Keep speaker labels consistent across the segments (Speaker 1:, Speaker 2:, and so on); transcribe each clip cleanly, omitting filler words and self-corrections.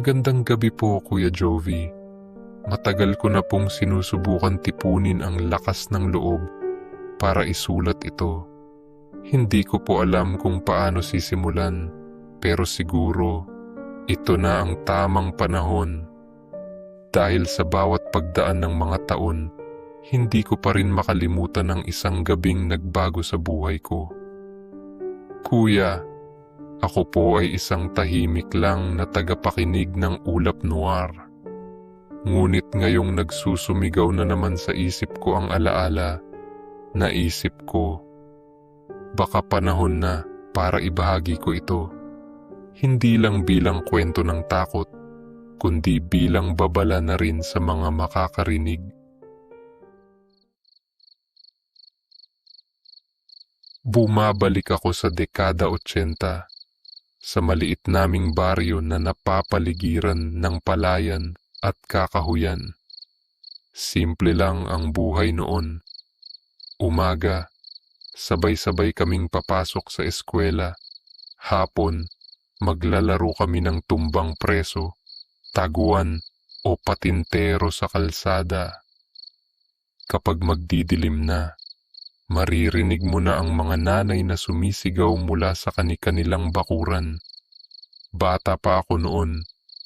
Speaker 1: Magandang gabi po, Kuya Jovi. Matagal ko na pong sinusubukan tipunin ang lakas ng loob para isulat ito. Hindi ko po alam kung paano sisimulan, pero siguro ito na ang tamang panahon. Dahil sa bawat pagdaan ng mga taon, hindi ko pa rin makalimutan ang isang gabing nagbago sa buhay ko. Kuya, ako po ay isang tahimik lang na tagapakinig ng ulap noir. Ngunit ngayong nagsusumigaw na naman sa isip ko ang alaala, naisip ko, baka panahon na para ibahagi ko ito. Hindi lang bilang kwento ng takot, kundi bilang babala na rin sa mga makakarinig. Bumabalik ako sa dekada 80, sa maliit naming baryo na napapaligiran ng palayan at kakahuyan. Simple lang ang buhay noon. Umaga, sabay-sabay kaming papasok sa eskwela. Hapon, maglalaro kami ng tumbang preso, taguan o patintero sa kalsada. Kapag magdidilim na, maririnig mo na ang mga nanay na sumisigaw mula sa kani-kanilang bakuran. Bata pa ako noon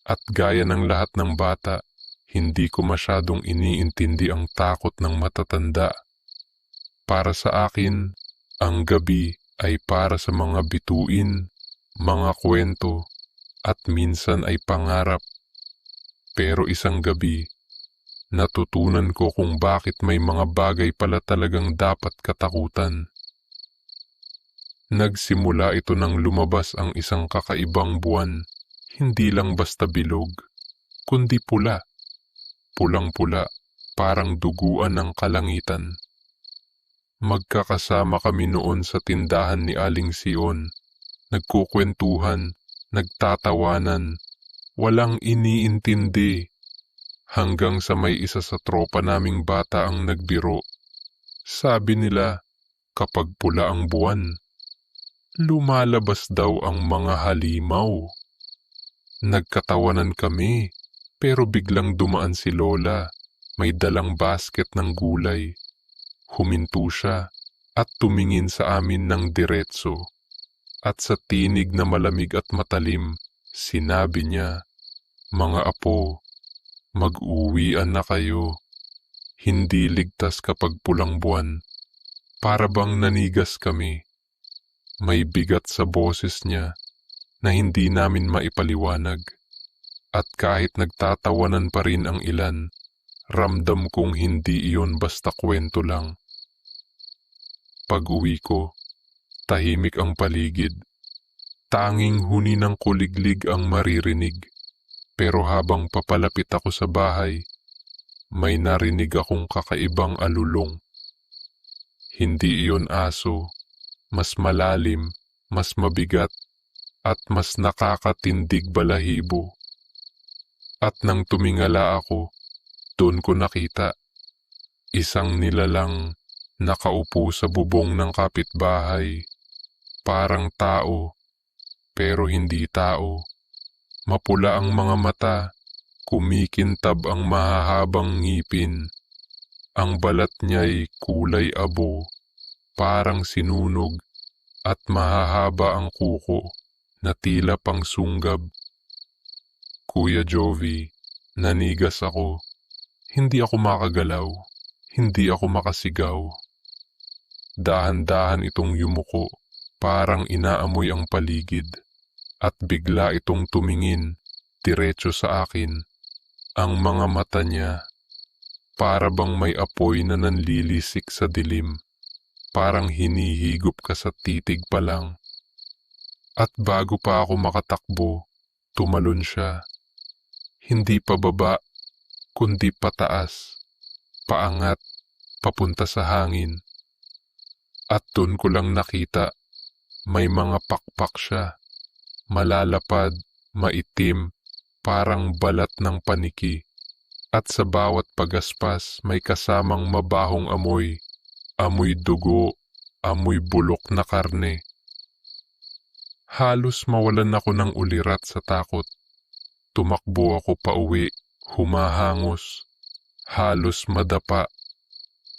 Speaker 1: at gaya ng lahat ng bata, hindi ko masyadong iniintindi ang takot ng matatanda. Para sa akin, ang gabi ay para sa mga bituin, mga kwento, at minsan ay pangarap. Pero isang gabi, natutunan ko kung bakit may mga bagay pala talagang dapat katakutan. Nagsimula ito nang lumabas ang isang kakaibang buwan, hindi lang basta bilog, kundi pula. Pulang-pula, parang duguan ng kalangitan. Magkakasama kami noon sa tindahan ni Aling Sion, nagkukwentuhan, nagtatawanan, walang iniintindi. Hanggang sa may isa sa tropa naming bata ang nagbiro. Sabi nila, kapag pula ang buwan, lumalabas daw ang mga halimaw. Nagkatawanan kami, pero biglang dumaan si Lola, may dalang basket ng gulay. Huminto siya at tumingin sa amin ng diretso. At sa tinig na malamig at matalim, sinabi niya, "Mga apo, mag-uwian na kayo. Hindi ligtas kapag pulang buwan." Para bang nanigas kami. May bigat sa boses niya na hindi namin maipaliwanag. At kahit nagtatawanan pa rin ang ilan, ramdam kong hindi iyon basta kwento lang. Pag-uwi ko, tahimik ang paligid. Tanging huni ng kuliglig ang maririnig. Pero habang papalapit ako sa bahay, may narinig akong kakaibang alulong. Hindi iyon aso, mas malalim, mas mabigat, at mas nakakatindig balahibo. At nang tumingala ako, doon ko nakita, isang nilalang nakaupo sa bubong ng kapitbahay, parang tao, pero hindi tao. Mapula ang mga mata, kumikintab ang mahahabang ngipin. Ang balat niya'y kulay abo, parang sinunog, at mahahaba ang kuko na tila pang sunggab. Kuya Jovi, nanigas ako. Hindi ako makagalaw, hindi ako makasigaw. Dahan-dahan itong yumuko, parang inaamoy ang paligid. At bigla itong tumingin, diretso sa akin. Ang mga mata niya, para bang may apoy na nanlilisik sa dilim. Parang hinihigop ka sa titig pa lang. At bago pa ako makatakbo, tumalon siya. Hindi pababa, kundi pataas, paangat, papunta sa hangin. At doon ko lang nakita, may mga pakpak siya. Malalapad, maitim, parang balat ng paniki. At sa bawat pagaspas may kasamang mabahong amoy. Amoy dugo, amoy bulok na karne. Halos mawalan ako ng ulirat sa takot. Tumakbo ako pauwi, humahangos, halos madapa.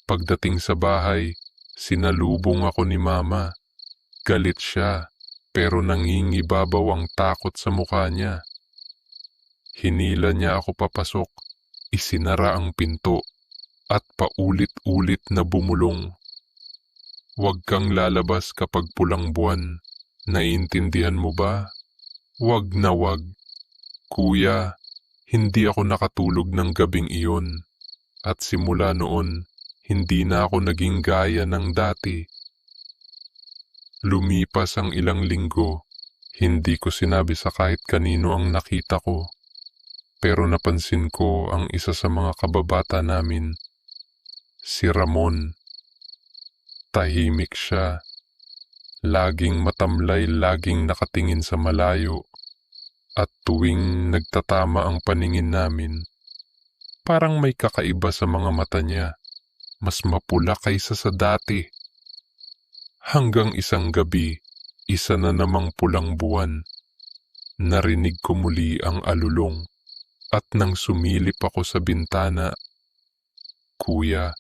Speaker 1: Pagdating sa bahay, sinalubong ako ni Mama. Galit siya, pero nangingibabaw ang takot sa mukha niya. Hinila niya ako papasok, isinara ang pinto, at paulit-ulit na bumulong. Huwag kang lalabas kapag pulang buwan. Naiintindihan mo ba? Wag na wag. Kuya, hindi ako nakatulog ng gabing iyon. At simula noon, hindi na ako naging gaya ng dati. Lumipas ang ilang linggo, hindi ko sinabi sa kahit kanino ang nakita ko. Pero napansin ko ang isa sa mga kababata namin, si Ramon. Tahimik siya. Laging matamlay, laging nakatingin sa malayo. At tuwing nagtatama ang paningin namin, parang may kakaiba sa mga mata niya. Mas mapula kaysa sa dati. Hanggang isang gabi, isa na namang pulang buwan. Narinig ko muli ang alulong. At nang sumilip ako sa bintana, Kuya,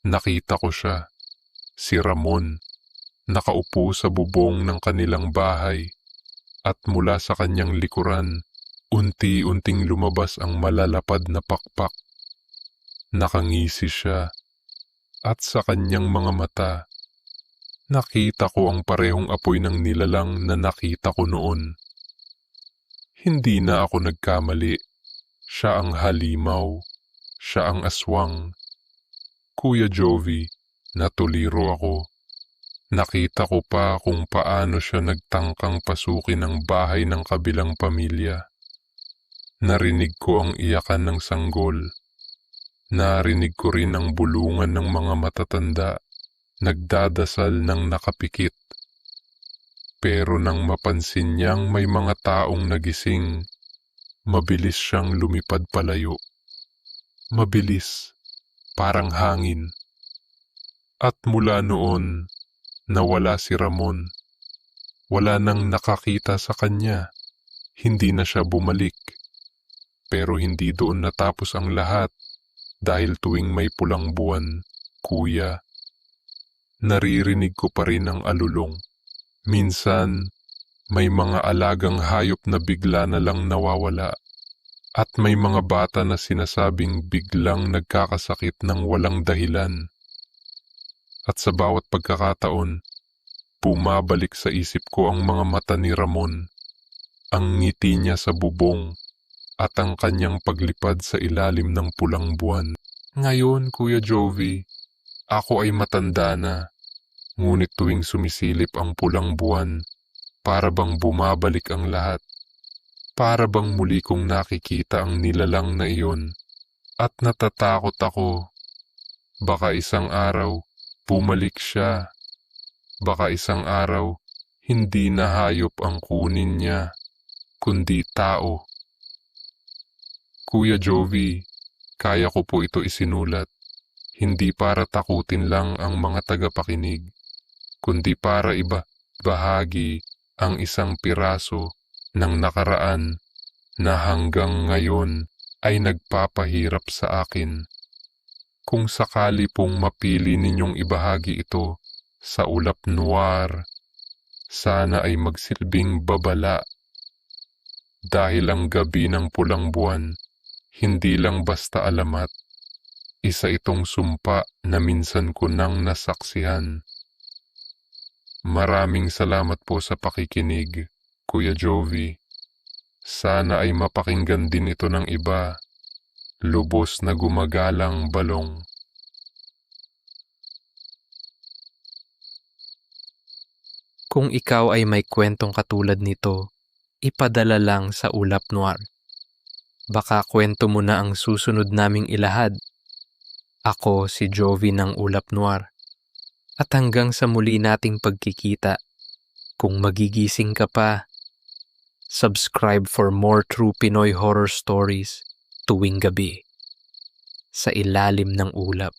Speaker 1: nakita ko siya. Si Ramon, nakaupo sa bubong ng kanilang bahay, at mula sa kanyang likuran, unti-unting lumabas ang malalapad na pakpak. Nakangisi siya, at sa kanyang mga mata, nakita ko ang parehong apoy ng nilalang na nakita ko noon. Hindi na ako nagkamali. Siya ang halimaw, siya ang aswang. Kuya Jovi, natuliro ako. Nakita ko pa kung paano siya nagtangkang pasukin ang bahay ng kabilang pamilya. Narinig ko ang iyakan ng sanggol. Narinig ko rin ang bulungan ng mga matatanda, nagdadasal ng nakapikit. Pero nang mapansin niyang may mga taong nagising, mabilis siyang lumipad palayo. Mabilis, parang hangin. At mula noon, nawala si Ramon. Wala nang nakakita sa kanya. Hindi na siya bumalik. Pero hindi doon natapos ang lahat, dahil tuwing may pulang buwan, Kuya, naririnig ko pa rin ang alulong. Minsan, may mga alagang hayop na bigla na lang nawawala. At may mga bata na sinasabing biglang nagkakasakit ng walang dahilan. At sa bawat pagkakataon, bumabalik sa isip ko ang mga mata ni Ramon, ang ngiti niya sa bubong, at ang kanyang paglipad sa ilalim ng pulang buwan. Ngayon, Kuya Jovi, ako ay matanda na, ngunit tuwing sumisilip ang pulang buwan, para bang bumabalik ang lahat. Para bang muli kong nakikita ang nilalang na iyon, at natatakot ako. Baka isang araw, bumalik siya. Baka isang araw, hindi na hayop ang kunin niya, kundi tao. Kuya Jovi, kaya ko po ito isinulat, hindi para takutin lang ang mga tagapakinig, kundi para bahagi ang isang piraso ng nakaraan na hanggang ngayon ay nagpapahirap sa akin. Kung sakali pong mapili ninyong ibahagi ito sa ulap noir, sana ay magsilbing babala. Dahil ang gabi ng pulang buwan, hindi lang basta alamat, isa itong sumpa na minsan ko nang nasaksihan. Maraming salamat po sa pakikinig, Kuya Jovi. Sana ay mapakinggan din ito ng iba. Lubos na gumagalang balong.
Speaker 2: Kung ikaw ay may kwentong katulad nito, ipadala lang sa Ulap Noir. Baka kwento mo na ang susunod naming ilahad. Ako si Jovi ng Ulap Noir. At hanggang sa muli nating pagkikita, kung magigising ka pa, subscribe for more true Pinoy horror stories tuwing gabi sa ilalim ng ulap.